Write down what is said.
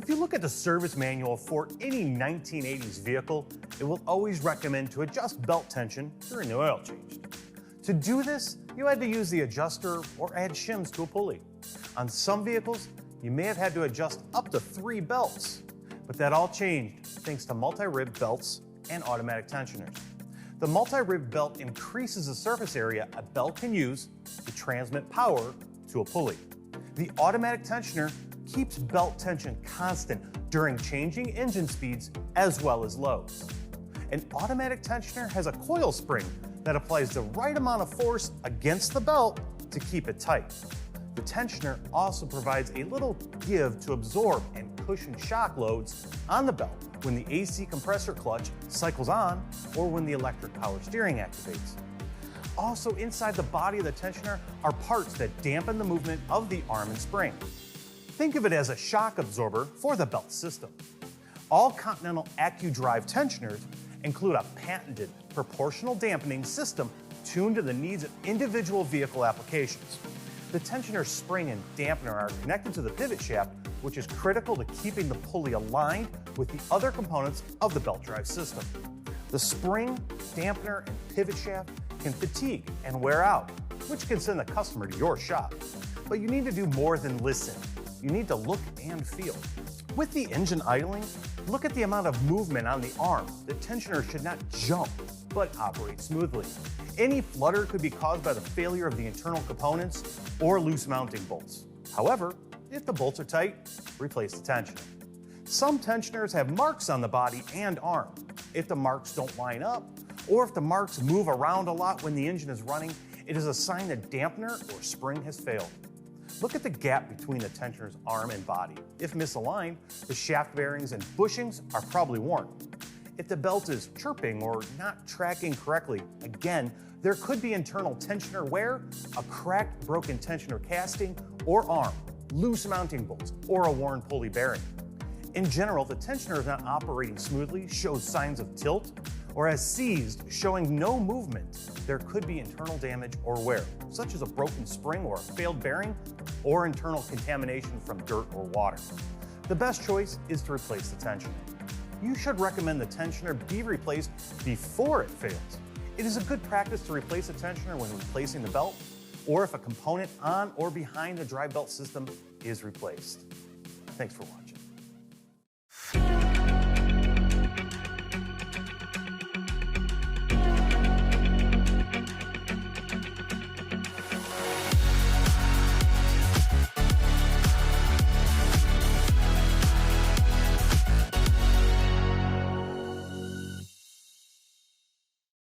If you look at the service manual for any 1980s vehicle, it will always recommend to adjust belt tension during the oil change. To do this, you had to use the adjuster or add shims to a pulley. On some vehicles, you may have had to adjust up to 3 belts, but that all changed thanks to multi-rib belts and automatic tensioners. The multi-rib belt increases the surface area a belt can use to transmit power to a pulley. The automatic tensioner keeps belt tension constant during changing engine speeds as well as lows. An automatic tensioner has a coil spring that applies the right amount of force against the belt to keep it tight. The tensioner also provides a little give to absorb and cushion shock loads on the belt when the AC compressor clutch cycles on or when the electric power steering activates. Also inside the body of the tensioner are parts that dampen the movement of the arm and spring. Think of it as a shock absorber for the belt system. All Continental Accu-Drive Tensioners include a patented proportional dampening system tuned to the needs of individual vehicle applications. The tensioner spring and dampener are connected to the pivot shaft, which is critical to keeping the pulley aligned with the other components of the belt drive system. The spring, dampener, and pivot shaft can fatigue and wear out, which can send the customer to your shop. But you need to do more than listen. You need to look and feel. With the engine idling, look at the amount of movement on the arm. The tensioner should not jump, but operate smoothly. Any flutter could be caused by the failure of the internal components or loose mounting bolts. However, if the bolts are tight, replace the tensioner. Some tensioners have marks on the body and arm. If the marks don't line up, or if the marks move around a lot when the engine is running, it is a sign the dampener or spring has failed. Look at the gap between the tensioner's arm and body. If misaligned, the shaft bearings and bushings are probably worn. If the belt is chirping or not tracking correctly, again, there could be internal tensioner wear, a cracked, broken tensioner casting or arm, loose mounting bolts, or a worn pulley bearing. In general, the tensioner is not operating smoothly, shows signs of tilt, or has seized, showing no movement. There could be internal damage or wear, such as a broken spring or a failed bearing, or internal contamination from dirt or water. The best choice is to replace the tensioner. You should recommend the tensioner be replaced before it fails. It is a good practice to replace a tensioner when replacing the belt, or if a component on or behind the drive belt system is replaced. Thanks for watching.